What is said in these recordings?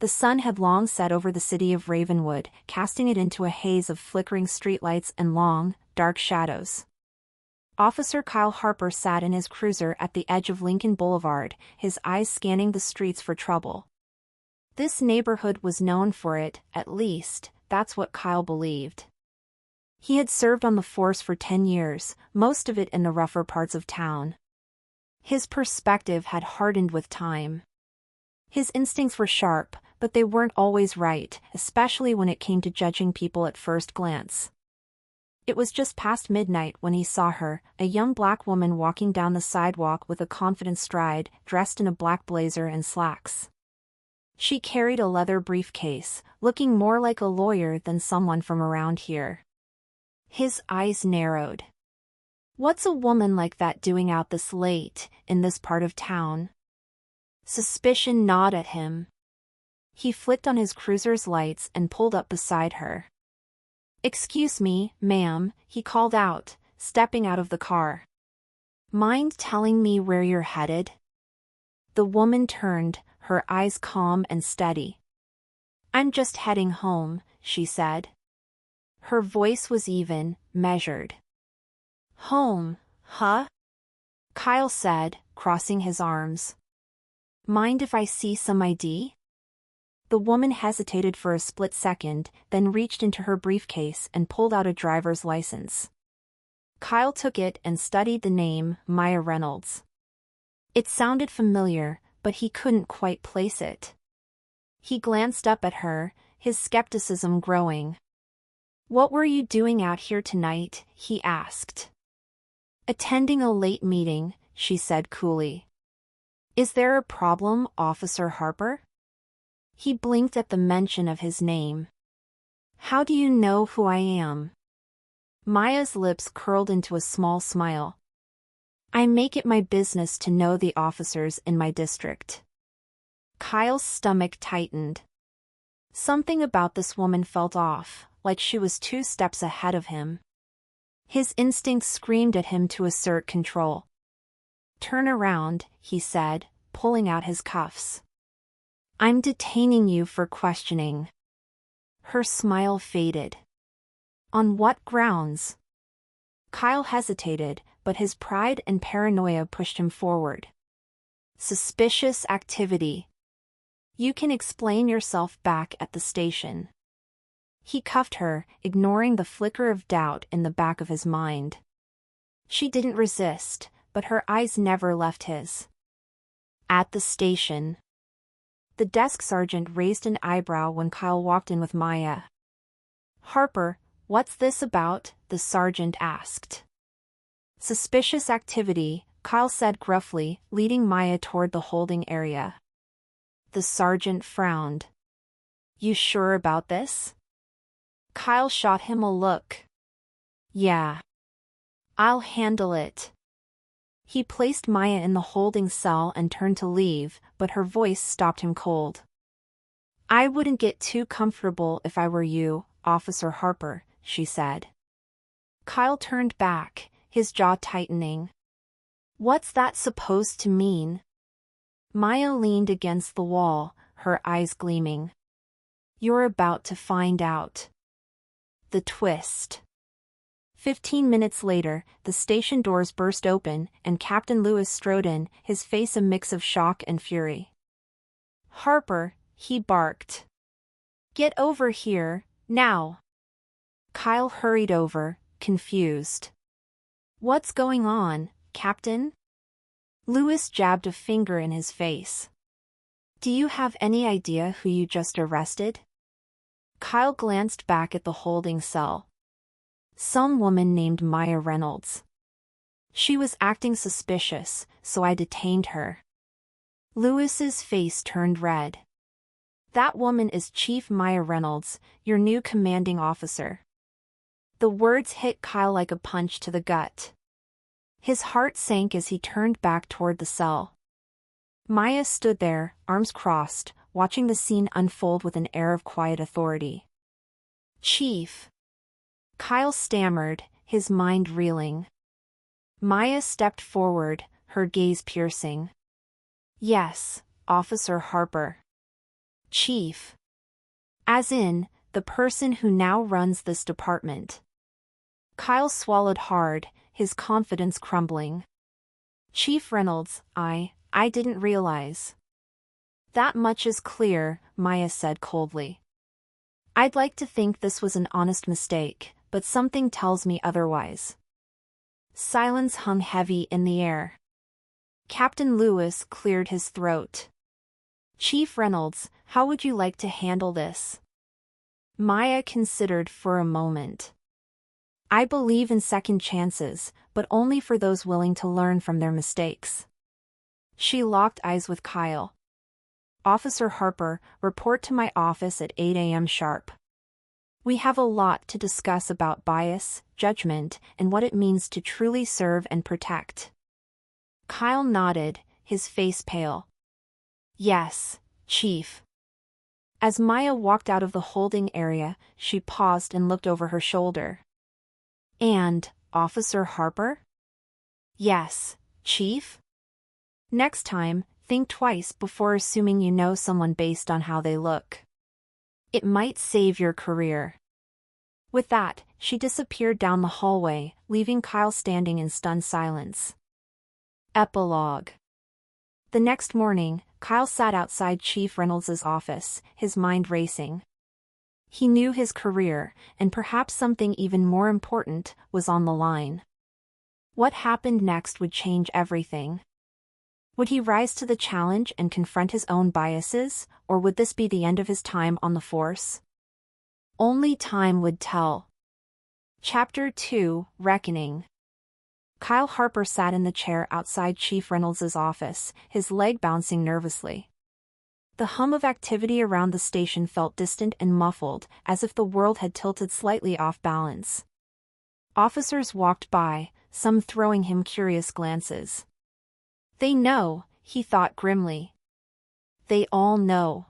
The sun had long set over the city of Ravenwood, casting it into a haze of flickering streetlights and long, dark shadows. Officer Kyle Harper sat in his cruiser at the edge of Lincoln Boulevard, his eyes scanning the streets for trouble. This neighborhood was known for it, at least, that's what Kyle believed. He had served on the force for 10 years, most of it in the rougher parts of town. His perspective had hardened with time. His instincts were sharp, but they weren't always right, especially when it came to judging people at first glance. It was just past midnight when he saw her, a young black woman walking down the sidewalk with a confident stride, dressed in a black blazer and slacks. She carried a leather briefcase, looking more like a lawyer than someone from around here. His eyes narrowed. What's a woman like that doing out this late, in this part of town? Suspicion gnawed at him. He flicked on his cruiser's lights and pulled up beside her. "Excuse me, ma'am," he called out, stepping out of the car. "Mind telling me where you're headed?" The woman turned, her eyes calm and steady. "I'm just heading home," she said. Her voice was even, measured. "Home, huh?" Kyle said, crossing his arms. "Mind if I see some ID?" The woman hesitated for a split second, then reached into her briefcase and pulled out a driver's license. Kyle took it and studied the name, Maya Reynolds. It sounded familiar, but he couldn't quite place it. He glanced up at her, his skepticism growing. "What were you doing out here tonight?" he asked. "Attending a late meeting," she said coolly. "Is there a problem, Officer Harper?" He blinked at the mention of his name. "How do you know who I am?" Maya's lips curled into a small smile. "I make it my business to know the officers in my district." Kyle's stomach tightened. Something about this woman felt off, like she was 2 steps ahead of him. His instincts screamed at him to assert control. "Turn around," he said, pulling out his cuffs. "I'm detaining you for questioning." Her smile faded. "On what grounds?" Kyle hesitated, but his pride and paranoia pushed him forward. "Suspicious activity. You can explain yourself back at the station." He cuffed her, ignoring the flicker of doubt in the back of his mind. She didn't resist, but her eyes never left his. "At the station." The desk sergeant raised an eyebrow when Kyle walked in with Maya. "Harper, what's this about?" the sergeant asked. "Suspicious activity," Kyle said gruffly, leading Maya toward the holding area. The sergeant frowned. "You sure about this?" Kyle shot him a look. "Yeah. I'll handle it." He placed Maya in the holding cell and turned to leave, but her voice stopped him cold. "I wouldn't get too comfortable if I were you, Officer Harper," she said. Kyle turned back, his jaw tightening. "What's that supposed to mean?" Maya leaned against the wall, her eyes gleaming. "You're about to find out." The twist. 15 minutes later, the station doors burst open, and Captain Lewis strode in, his face a mix of shock and fury. "Harper," he barked. "Get over here, now." Kyle hurried over, confused. "What's going on, Captain?" Lewis jabbed a finger in his face. "Do you have any idea who you just arrested?" Kyle glanced back at the holding cell. "Some woman named Maya Reynolds. She was acting suspicious, so I detained her." Lewis's face turned red. "That woman is Chief Maya Reynolds, your new commanding officer." The words hit Kyle like a punch to the gut. His heart sank as he turned back toward the cell. Maya stood there, arms crossed, watching the scene unfold with an air of quiet authority. "Chief." Kyle stammered, his mind reeling. Maya stepped forward, her gaze piercing. "Yes, Officer Harper." Chief. As in, the person who now runs this department. Kyle swallowed hard, his confidence crumbling. Chief Reynolds, I didn't realize. That much is clear, Maya said coldly. I'd like to think this was an honest mistake, but something tells me otherwise. Silence hung heavy in the air. Captain Lewis cleared his throat. Chief Reynolds, how would you like to handle this? Maya considered for a moment. I believe in second chances, but only for those willing to learn from their mistakes. She locked eyes with Kyle. Officer Harper, report to my office at 8 a.m. sharp. We have a lot to discuss about bias, judgment, and what it means to truly serve and protect. Kyle nodded, his face pale. Yes, Chief. As Maya walked out of the holding area, she paused and looked over her shoulder. And, Officer Harper? Yes, Chief? Next time, think twice before assuming you know someone based on how they look. It might save your career. With that, she disappeared down the hallway, leaving Kyle standing in stunned silence. Epilogue. The next morning, Kyle sat outside Chief Reynolds' office, his mind racing. He knew his career, and perhaps something even more important, was on the line. What happened next would change everything. Would he rise to the challenge and confront his own biases, or would this be the end of his time on the force? Only time would tell. Chapter 2, Reckoning. Kyle Harper sat in the chair outside Chief Reynolds' office, his leg bouncing nervously. The hum of activity around the station felt distant and muffled, as if the world had tilted slightly off balance. Officers walked by, some throwing him curious glances. They know, he thought grimly. They all know.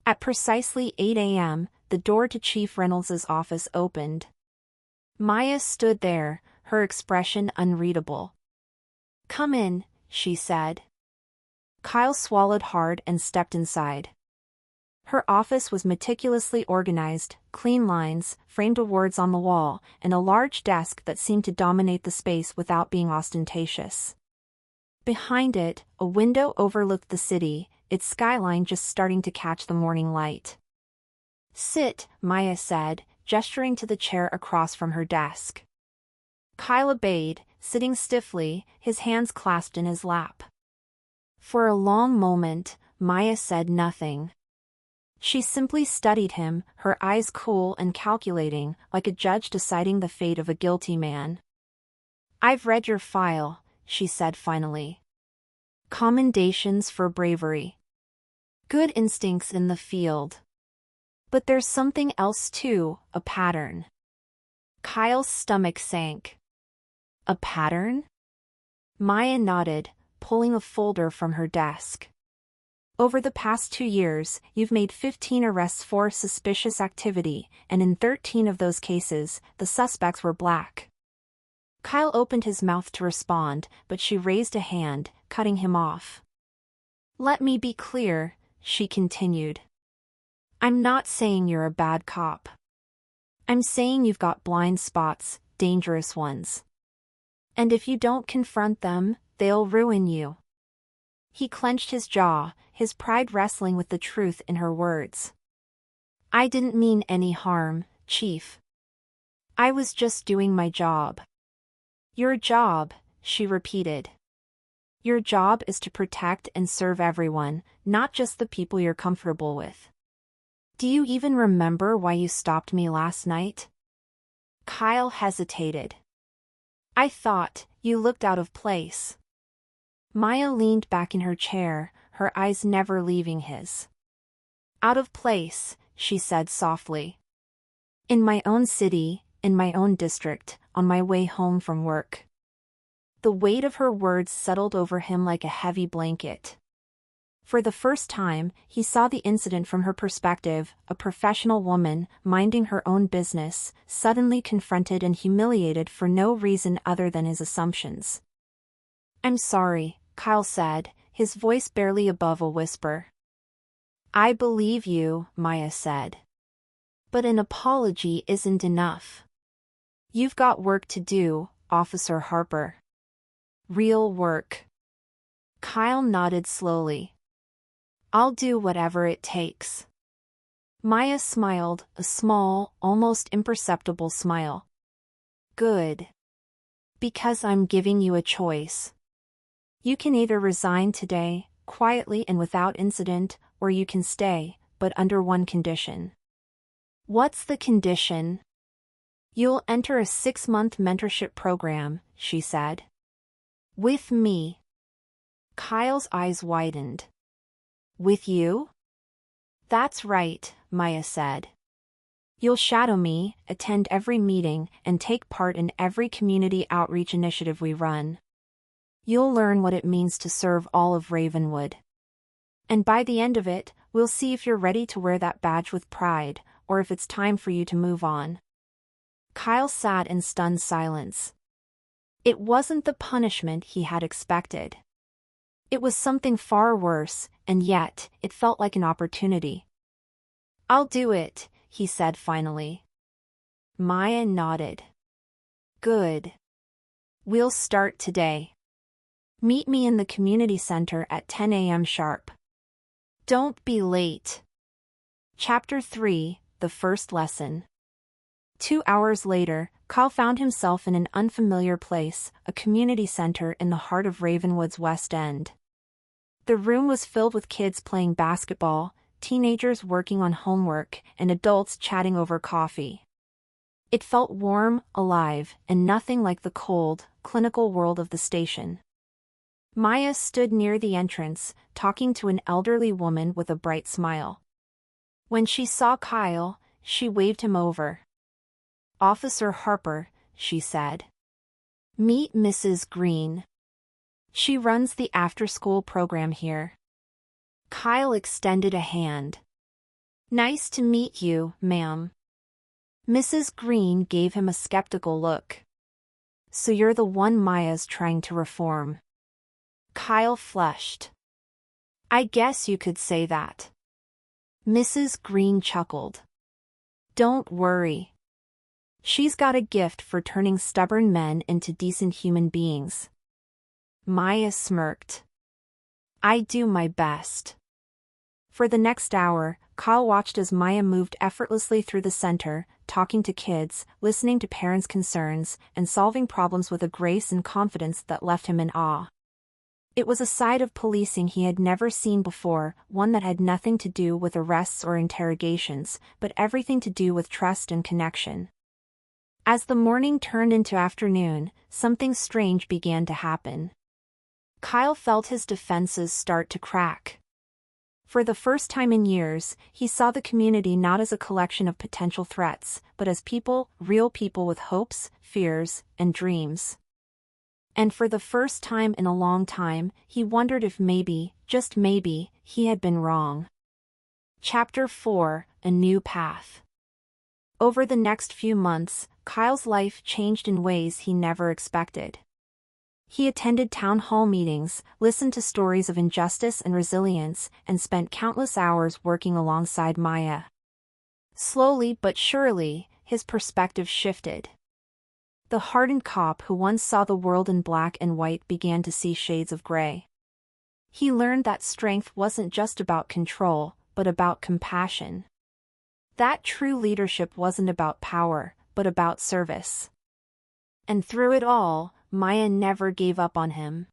At precisely 8 a.m., the door to Chief Reynolds' office opened. Maya stood there, her expression unreadable. Come in, she said. Kyle swallowed hard and stepped inside. Her office was meticulously organized, clean lines, framed awards on the wall, and a large desk that seemed to dominate the space without being ostentatious. Behind it, a window overlooked the city, its skyline just starting to catch the morning light. Sit, Maya said, gesturing to the chair across from her desk. Kyle obeyed, sitting stiffly, his hands clasped in his lap. For a long moment, Maya said nothing. She simply studied him, her eyes cool and calculating, like a judge deciding the fate of a guilty man. I've read your file, she said finally. Commendations for bravery. Good instincts in the field. But there's something else too, a pattern. Kyle's stomach sank. A pattern? Maya nodded, pulling a folder from her desk. Over the past 2 years, you've made 15 arrests for suspicious activity, and in 13 of those cases, the suspects were black. Kyle opened his mouth to respond, but she raised a hand, cutting him off. Let me be clear, she continued. I'm not saying you're a bad cop. I'm saying you've got blind spots, dangerous ones. And if you don't confront them, they'll ruin you. He clenched his jaw, his pride wrestling with the truth in her words. I didn't mean any harm, Chief. I was just doing my job. Your job, she repeated. Your job is to protect and serve everyone, not just the people you're comfortable with. Do you even remember why you stopped me last night? Kyle hesitated. I thought you looked out of place. Maya leaned back in her chair, her eyes never leaving his. Out of place, she said softly. In my own city, in my own district, on my way home from work. The weight of her words settled over him like a heavy blanket. For the first time, he saw the incident from her perspective, a professional woman, minding her own business, suddenly confronted and humiliated for no reason other than his assumptions. I'm sorry, Kyle said, his voice barely above a whisper. I believe you, Maya said. But an apology isn't enough. You've got work to do, Officer Harper. Real work. Kyle nodded slowly. I'll do whatever it takes. Maya smiled, a small, almost imperceptible smile. Good. Because I'm giving you a choice. You can either resign today, quietly and without incident, or you can stay, but under one condition. What's the condition? You'll enter a 6-month mentorship program, she said. With me. Kyle's eyes widened. With you? That's right, Maya said. You'll shadow me, attend every meeting, and take part in every community outreach initiative we run. You'll learn what it means to serve all of Ravenwood. And by the end of it, we'll see if you're ready to wear that badge with pride, or if it's time for you to move on. Kyle sat in stunned silence. It wasn't the punishment he had expected. It was something far worse, and yet, it felt like an opportunity. I'll do it, he said finally. Maya nodded. Good. We'll start today. Meet me in the community center at 10 a.m. sharp. Don't be late. Chapter 3, The First Lesson. 2 hours later, Kyle found himself in an unfamiliar place, a community center in the heart of Ravenwood's West End. The room was filled with kids playing basketball, teenagers working on homework, and adults chatting over coffee. It felt warm, alive, and nothing like the cold, clinical world of the station. Maya stood near the entrance, talking to an elderly woman with a bright smile. When she saw Kyle, she waved him over. Officer Harper, she said. Meet Mrs. Green. She runs the after-school program here. Kyle extended a hand. Nice to meet you, ma'am. Mrs. Green gave him a skeptical look. So you're the one Maya's trying to reform. Kyle flushed. I guess you could say that. Mrs. Green chuckled. Don't worry. She's got a gift for turning stubborn men into decent human beings. Maya smirked. I do my best. For the next hour, Kyle watched as Maya moved effortlessly through the center, talking to kids, listening to parents' concerns, and solving problems with a grace and confidence that left him in awe. It was a side of policing he had never seen before, one that had nothing to do with arrests or interrogations, but everything to do with trust and connection. As the morning turned into afternoon, something strange began to happen. Kyle felt his defenses start to crack. For the first time in years, he saw the community not as a collection of potential threats, but as people, real people with hopes, fears, and dreams. And for the first time in a long time, he wondered if maybe, just maybe, he had been wrong. Chapter 4, A New Path. Over the next few months, Kyle's life changed in ways he never expected. He attended town hall meetings, listened to stories of injustice and resilience, and spent countless hours working alongside Maya. Slowly but surely, his perspective shifted. The hardened cop who once saw the world in black and white began to see shades of gray. He learned that strength wasn't just about control, but about compassion. That true leadership wasn't about power, but about service. And through it all, Maya never gave up on him.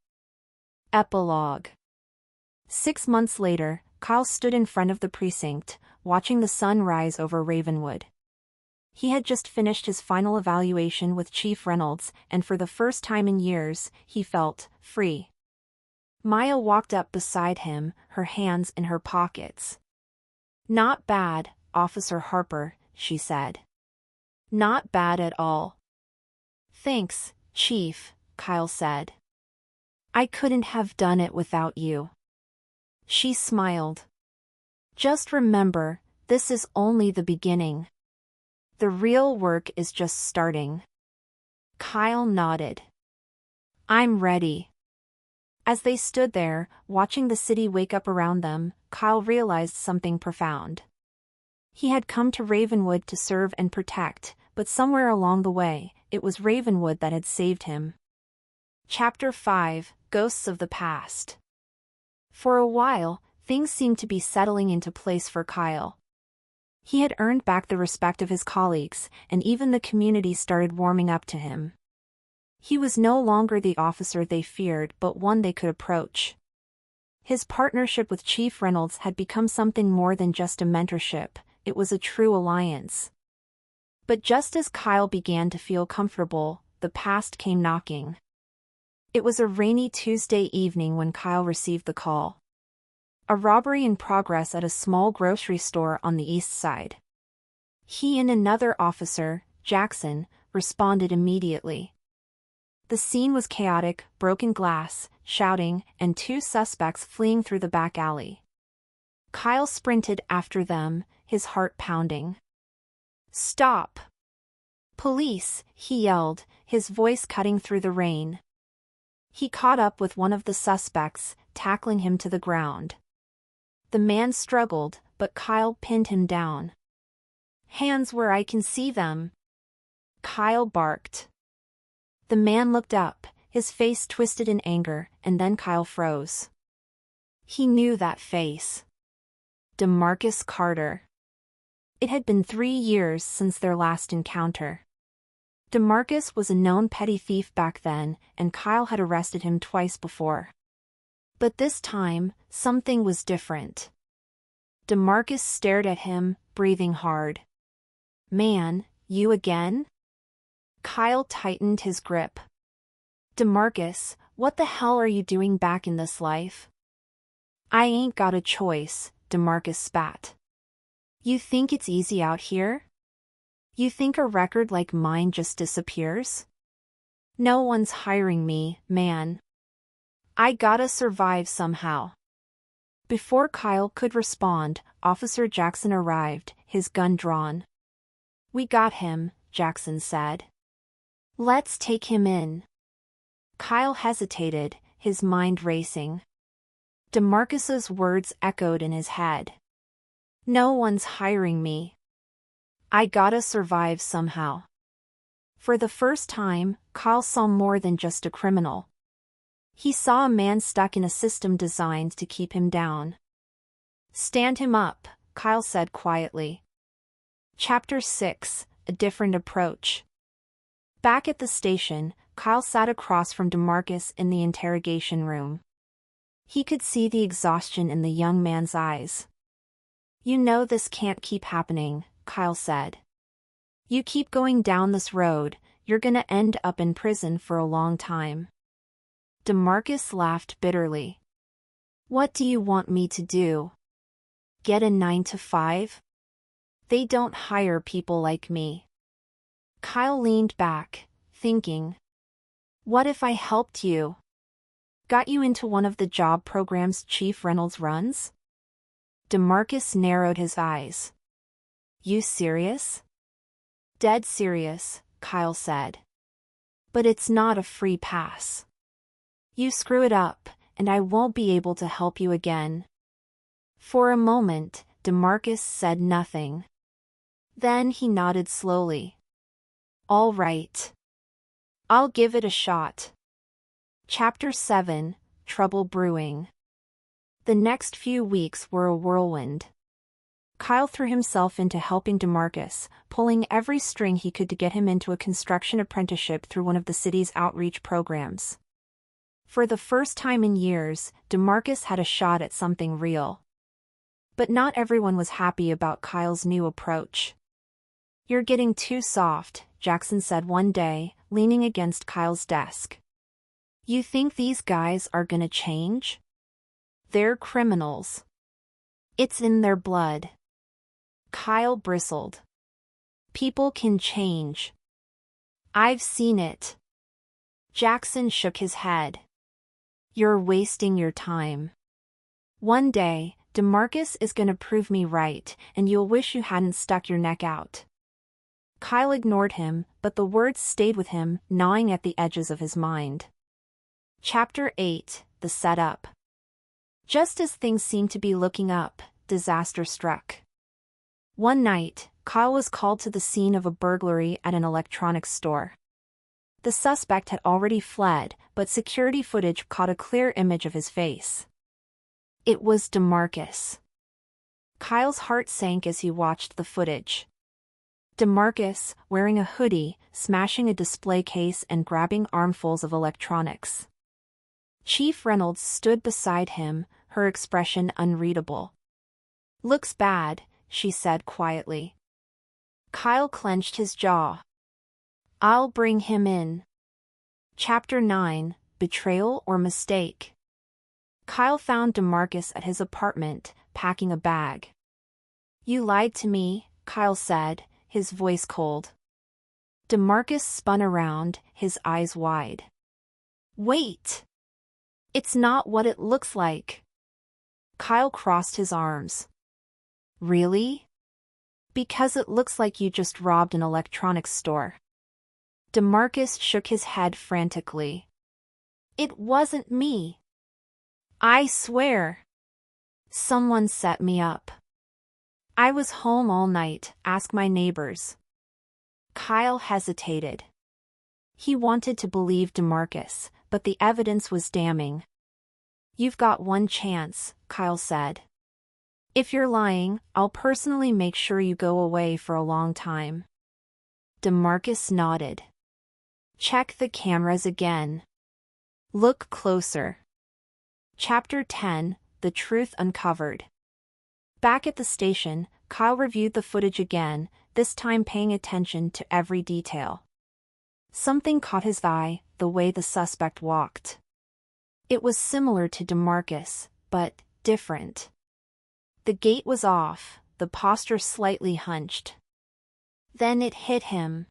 Epilogue. 6 months later, Kyle stood in front of the precinct, watching the sun rise over Ravenwood. He had just finished his final evaluation with Chief Reynolds, and for the first time in years, he felt free. Maya walked up beside him, her hands in her pockets. Not bad, Officer Harper, she said. Not bad at all. Thanks, Chief, Kyle said. I couldn't have done it without you. She smiled. Just remember, this is only the beginning. The real work is just starting. Kyle nodded. I'm ready. As they stood there, watching the city wake up around them, Kyle realized something profound. He had come to Ravenwood to serve and protect, but somewhere along the way, it was Ravenwood that had saved him. Chapter 5: Ghosts of the Past. For a while, things seemed to be settling into place for Kyle. He had earned back the respect of his colleagues, and even the community started warming up to him. He was no longer the officer they feared, but one they could approach. His partnership with Chief Reynolds had become something more than just a mentorship, it was a true alliance. But just as Kyle began to feel comfortable, the past came knocking. It was a rainy Tuesday evening when Kyle received the call. A robbery in progress at a small grocery store on the east side. He and another officer, Jackson, responded immediately. The scene was chaotic, broken glass, shouting, and two suspects fleeing through the back alley. Kyle sprinted after them, his heart pounding. "Stop! Police!" he yelled, his voice cutting through the rain. He caught up with one of the suspects, tackling him to the ground. The man struggled, but Kyle pinned him down. "Hands where I can see them!" Kyle barked. The man looked up, his face twisted in anger, and then Kyle froze. He knew that face. DeMarcus Carter. It had been 3 years since their last encounter. DeMarcus was a known petty thief back then, and Kyle had arrested him twice before. But this time, something was different. DeMarcus stared at him, breathing hard. "Man, you again?" Kyle tightened his grip. "DeMarcus, what the hell are you doing back in this life?" "I ain't got a choice," DeMarcus spat. "You think it's easy out here? You think a record like mine just disappears? No one's hiring me, man. I gotta survive somehow." Before Kyle could respond, Officer Jackson arrived, his gun drawn. "We got him," Jackson said. "Let's take him in." Kyle hesitated, his mind racing. DeMarcus's words echoed in his head. "No one's hiring me. I gotta survive somehow." For the first time, Kyle saw more than just a criminal. He saw a man stuck in a system designed to keep him down. "Stand him up," Kyle said quietly. Chapter 6: A Different Approach. Back at the station, Kyle sat across from DeMarcus in the interrogation room. He could see the exhaustion in the young man's eyes. "You know this can't keep happening," Kyle said. "You keep going down this road, you're gonna end up in prison for a long time." DeMarcus laughed bitterly. "What do you want me to do? Get a 9 to 5? They don't hire people like me." Kyle leaned back, thinking. "What if I helped you? Got you into one of the job programs Chief Reynolds runs?" DeMarcus narrowed his eyes. "You serious?" "Dead serious," Kyle said. "But it's not a free pass. You screw it up, and I won't be able to help you again." For a moment, DeMarcus said nothing. Then he nodded slowly. "All right. I'll give it a shot." Chapter 7: Trouble Brewing. The next few weeks were a whirlwind. Kyle threw himself into helping DeMarcus, pulling every string he could to get him into a construction apprenticeship through one of the city's outreach programs. For the first time in years, DeMarcus had a shot at something real. But not everyone was happy about Kyle's new approach. "You're getting too soft," Jackson said one day, leaning against Kyle's desk. "You think these guys are gonna change? They're criminals. It's in their blood." Kyle bristled. "People can change. I've seen it." Jackson shook his head. "You're wasting your time. One day, DeMarcus is gonna prove me right, and you'll wish you hadn't stuck your neck out." Kyle ignored him, but the words stayed with him, gnawing at the edges of his mind. Chapter 8: the setup. Just as things seemed to be looking up, disaster struck. One night, Kyle was called to the scene of a burglary at an electronics store. The suspect had already fled, but security footage caught a clear image of his face. It was DeMarcus. Kyle's heart sank as he watched the footage. DeMarcus, wearing a hoodie, smashing a display case and grabbing armfuls of electronics. Chief Reynolds stood beside him, her expression unreadable. "Looks bad," she said quietly. Kyle clenched his jaw. "I'll bring him in." Chapter 9, Betrayal or Mistake. Kyle found DeMarcus at his apartment, packing a bag. "You lied to me," Kyle said, his voice cold. DeMarcus spun around, his eyes wide. "Wait! It's not what it looks like." Kyle crossed his arms. "Really?" "Because it looks like you just robbed an electronics store." DeMarcus shook his head frantically. "It wasn't me. I swear. Someone set me up. I was home all night, ask my neighbors." Kyle hesitated. He wanted to believe DeMarcus, but the evidence was damning. "You've got one chance," Kyle said. "If you're lying, I'll personally make sure you go away for a long time." DeMarcus nodded. "Check the cameras again. Look closer." Chapter 10, The Truth Uncovered. Back at the station, Kyle reviewed the footage again, this time paying attention to every detail. Something caught his eye, the way the suspect walked. It was similar to DeMarcus, but different. The gait was off, the posture slightly hunched. Then it hit him.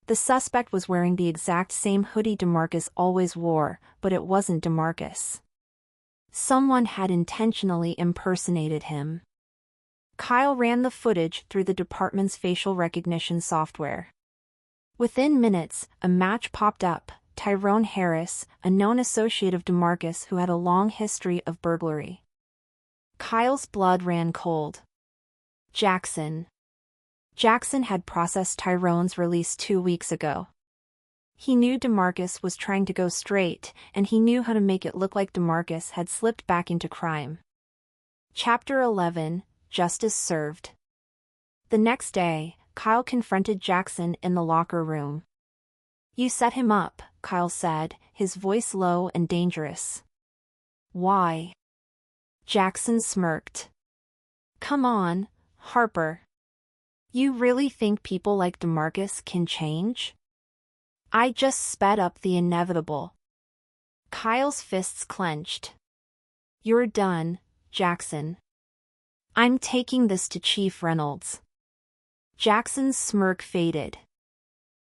The suspect was wearing the exact same hoodie DeMarcus always wore, but it wasn't DeMarcus. Someone had intentionally impersonated him. Kyle ran the footage through the department's facial recognition software. Within minutes, a match popped up: Tyrone Harris, a known associate of DeMarcus who had a long history of burglary. Kyle's blood ran cold. Jackson. Jackson had processed Tyrone's release 2 weeks ago. He knew DeMarcus was trying to go straight, and he knew how to make it look like DeMarcus had slipped back into crime. Chapter 11, Justice Served. The next day, Kyle confronted Jackson in the locker room. "You set him up," Kyle said, his voice low and dangerous. "Why?" Jackson smirked. "Come on, Harper. You really think people like DeMarcus can change?" "I just sped up the inevitable." Kyle's fists clenched. "You're done, Jackson. I'm taking this to Chief Reynolds." Jackson's smirk faded.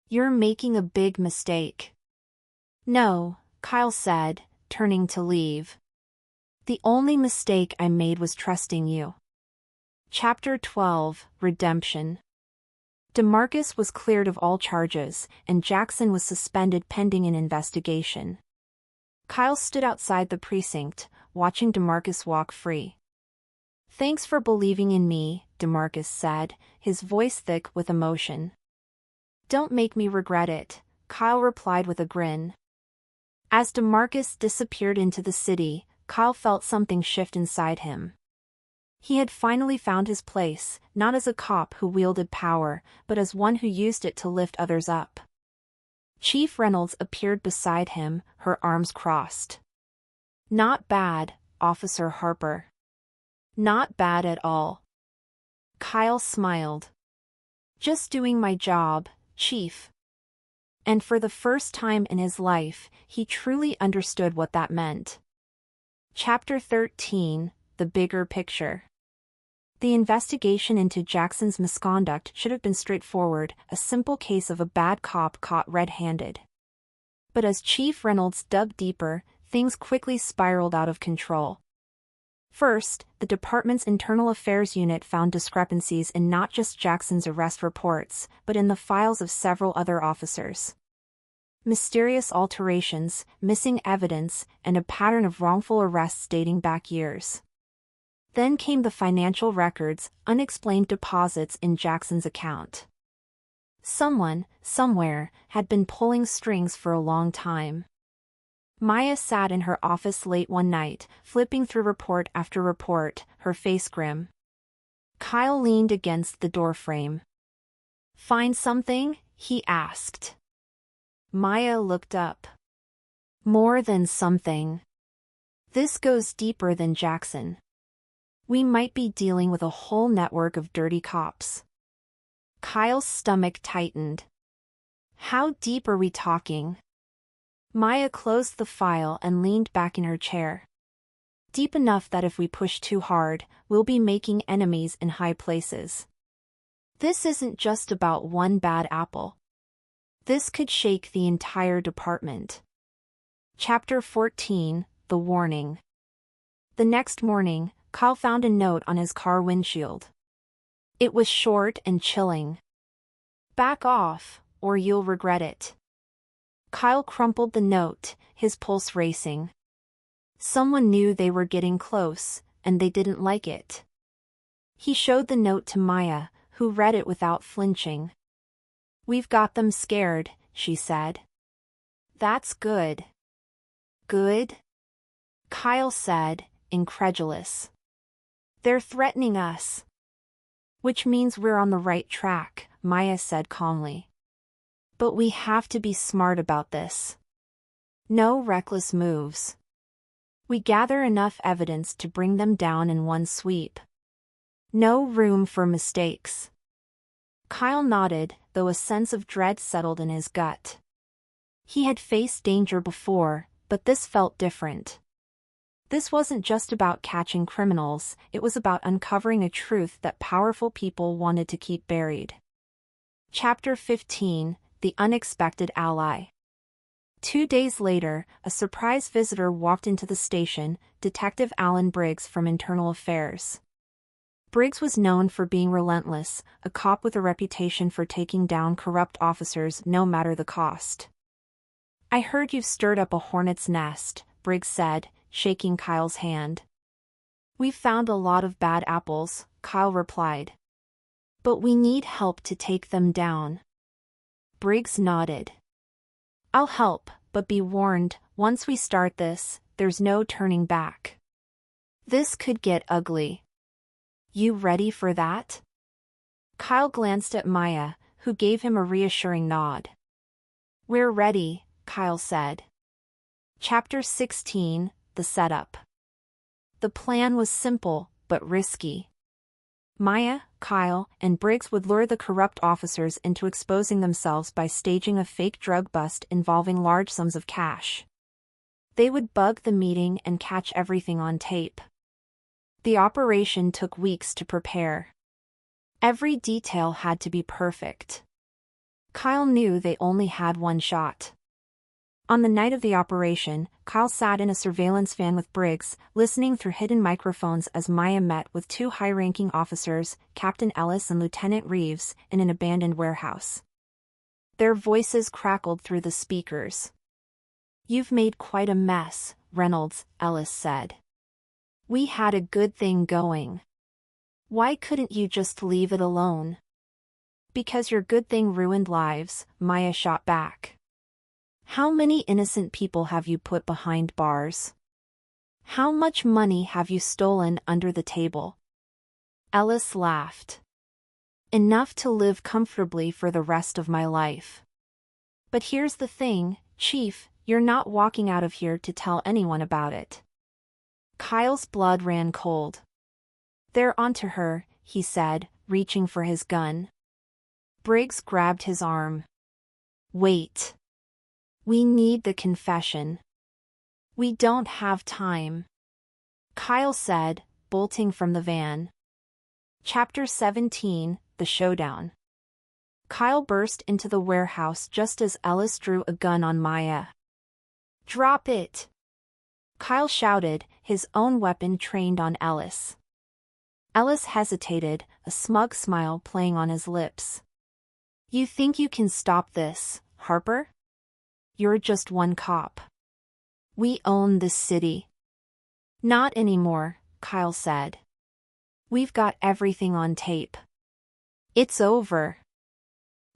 "You're making a big mistake." "No," Kyle said, turning to leave. "The only mistake I made was trusting you." Chapter 12, Redemption. DeMarcus was cleared of all charges, and Jackson was suspended pending an investigation. Kyle stood outside the precinct, watching DeMarcus walk free. "Thanks for believing in me," DeMarcus said, his voice thick with emotion. "Don't make me regret it," Kyle replied with a grin. As DeMarcus disappeared into the city, Kyle felt something shift inside him. He had finally found his place, not as a cop who wielded power, but as one who used it to lift others up. Chief Reynolds appeared beside him, her arms crossed. "Not bad, Officer Harper." "Not bad at all." Kyle smiled. "Just doing my job, Chief." And for the first time in his life, he truly understood what that meant. Chapter 13, The Bigger Picture. The investigation into Jackson's misconduct should have been straightforward, a simple case of a bad cop caught red-handed. But as Chief Reynolds dug deeper, things quickly spiraled out of control. First, the department's internal affairs unit found discrepancies in not just Jackson's arrest reports, but in the files of several other officers. Mysterious alterations, missing evidence, and a pattern of wrongful arrests dating back years. Then came the financial records, unexplained deposits in Jackson's account. Someone, somewhere, had been pulling strings for a long time. Maya sat in her office late one night, flipping through report after report, her face grim. Kyle leaned against the doorframe. "Find something?" he asked. Maya looked up. "More than something. This goes deeper than Jackson. We might be dealing with a whole network of dirty cops." Kyle's stomach tightened. "How deep are we talking?" Maya closed the file and leaned back in her chair. "Deep enough that if we push too hard, we'll be making enemies in high places. This isn't just about one bad apple. This could shake the entire department." Chapter 14, The Warning. The next morning, Kyle found a note on his car windshield. It was short and chilling. "Back off, or you'll regret it." Kyle crumpled the note, his pulse racing. Someone knew they were getting close, and they didn't like it. He showed the note to Maya, who read it without flinching. "We've got them scared," she said. "That's good." "Good?" Kyle said, incredulous. "They're threatening us." "Which means we're on the right track," Maya said calmly. "But we have to be smart about this. No reckless moves. We gather enough evidence to bring them down in one sweep. No room for mistakes." Kyle nodded, though a sense of dread settled in his gut. He had faced danger before, but this felt different. This wasn't just about catching criminals, it was about uncovering a truth that powerful people wanted to keep buried. Chapter 15, The Unexpected Ally. 2 days later, a surprise visitor walked into the station, Detective Alan Briggs from Internal Affairs. Briggs was known for being relentless, a cop with a reputation for taking down corrupt officers no matter the cost. "I heard you've stirred up a hornet's nest," Briggs said, shaking Kyle's hand. "We've found a lot of bad apples," Kyle replied. "But we need help to take them down." Briggs nodded. "I'll help, but be warned, once we start this, there's no turning back. This could get ugly. You ready for that?" Kyle glanced at Maya, who gave him a reassuring nod. "We're ready," Kyle said. Chapter 16, The Setup. The plan was simple, but risky. Maya, Kyle, and Briggs would lure the corrupt officers into exposing themselves by staging a fake drug bust involving large sums of cash. They would bug the meeting and catch everything on tape. The operation took weeks to prepare. Every detail had to be perfect. Kyle knew they only had one shot. On the night of the operation, Kyle sat in a surveillance van with Briggs, listening through hidden microphones as Maya met with 2 high-ranking officers, Captain Ellis and Lieutenant Reeves, in an abandoned warehouse. Their voices crackled through the speakers. "You've made quite a mess," Reynolds, Ellis said. "We had a good thing going. Why couldn't you just leave it alone?" "Because your good thing ruined lives," Maya shot back. "How many innocent people have you put behind bars? How much money have you stolen under the table?" Ellis laughed. "Enough to live comfortably for the rest of my life. But here's the thing, Chief, you're not walking out of here to tell anyone about it." Kyle's blood ran cold. "They're onto her," he said, reaching for his gun. Briggs grabbed his arm. "Wait. We need the confession. We don't have time," Kyle said, bolting from the van. Chapter 17, The Showdown. Kyle burst into the warehouse just as Ellis drew a gun on Maya. "Drop it!" Kyle shouted, his own weapon trained on Ellis. Ellis hesitated, a smug smile playing on his lips. "You think you can stop this, Harper? you're just one cop. We own this city." "Not anymore," Kyle said. "We've got everything on tape. It's over."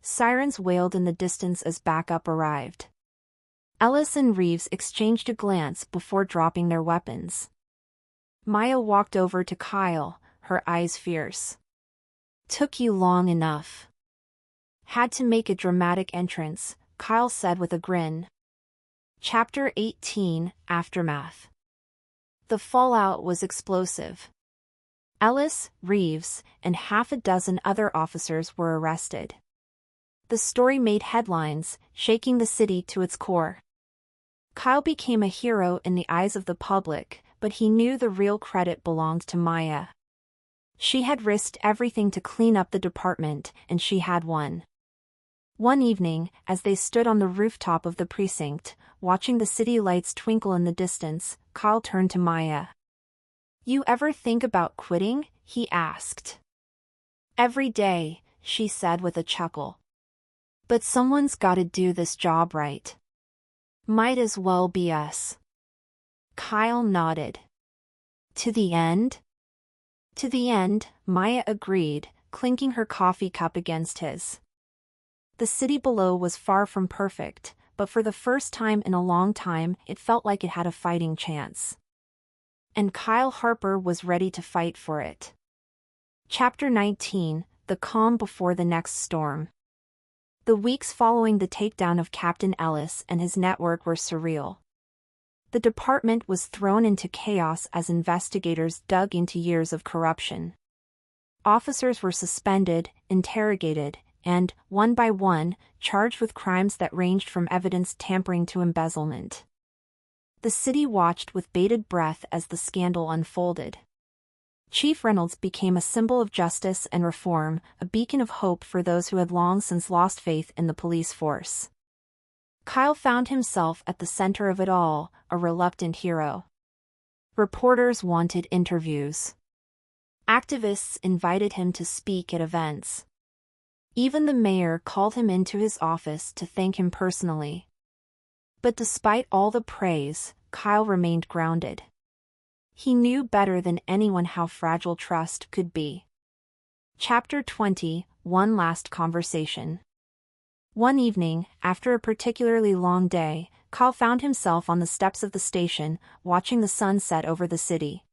Sirens wailed in the distance as backup arrived. Ellis and Reeves exchanged a glance before dropping their weapons. Maya walked over to Kyle, her eyes fierce. "Took you long enough." "Had to make a dramatic entrance," Kyle said with a grin. Chapter 18, Aftermath. The fallout was explosive. Ellis, Reeves, and half a dozen other officers were arrested. The story made headlines, shaking the city to its core. Kyle became a hero in the eyes of the public, but he knew the real credit belonged to Maya. She had risked everything to clean up the department, and she had won. One evening, as they stood on the rooftop of the precinct, watching the city lights twinkle in the distance, Kyle turned to Maya. "You ever think about quitting?" he asked. "Every day," she said with a chuckle. "But someone's gotta do this job right. Might as well be us." Kyle nodded. "To the end?" "To the end," Maya agreed, clinking her coffee cup against his. The city below was far from perfect, but for the first time in a long time it felt like it had a fighting chance. And Kyle Harper was ready to fight for it. Chapter 19, The Calm Before the Next Storm. The weeks following the takedown of Captain Ellis and his network were surreal. The department was thrown into chaos as investigators dug into years of corruption. Officers were suspended, interrogated, and, one by one, charged with crimes that ranged from evidence tampering to embezzlement. The city watched with bated breath as the scandal unfolded. Chief Reynolds became a symbol of justice and reform, a beacon of hope for those who had long since lost faith in the police force. Kyle found himself at the center of it all, a reluctant hero. Reporters wanted interviews. Activists invited him to speak at events. Even the mayor called him into his office to thank him personally. But despite all the praise, Kyle remained grounded. He knew better than anyone how fragile trust could be. Chapter 20, One Last Conversation. One evening, after a particularly long day, Kyle found himself on the steps of the station, watching the sun set over the city.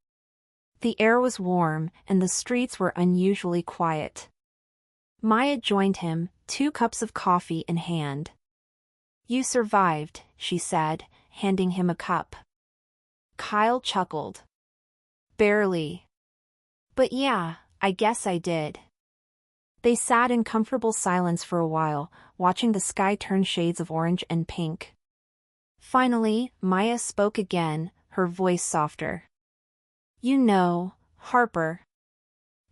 The air was warm, and the streets were unusually quiet. Maya joined him, 2 cups of coffee in hand. "You survived," she said, handing him a cup. Kyle chuckled. "Barely. But yeah, I guess I did." They sat in comfortable silence for a while, watching the sky turn shades of orange and pink. Finally, Maya spoke again, her voice softer. "You know, Harper,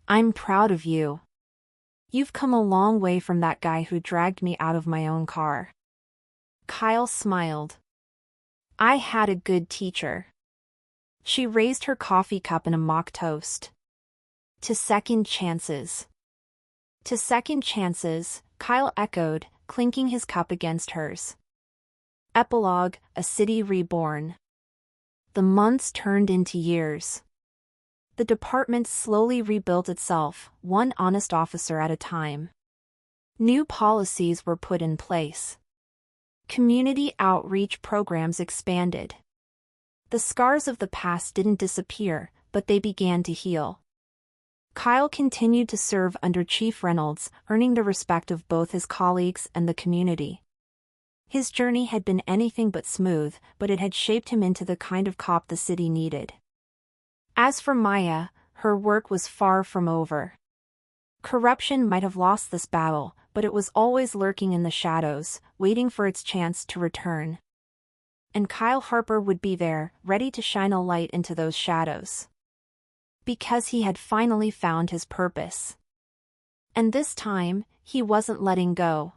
I'm proud of you. You've come a long way from that guy who dragged me out of my own car." Kyle smiled. "I had a good teacher." She raised her coffee cup in a mock toast. "To second chances." "To second chances," Kyle echoed, clinking his cup against hers. Epilogue, A City Reborn. The months turned into years. The department slowly rebuilt itself, one honest officer at a time. New policies were put in place. Community outreach programs expanded. The scars of the past didn't disappear, but they began to heal. Kyle continued to serve under Chief Reynolds, earning the respect of both his colleagues and the community. His journey had been anything but smooth, but it had shaped him into the kind of cop the city needed. As for Maya, her work was far from over. Corruption might have lost this battle, but it was always lurking in the shadows, waiting for its chance to return. And Kyle Harper would be there, ready to shine a light into those shadows. Because he had finally found his purpose. And this time, he wasn't letting go.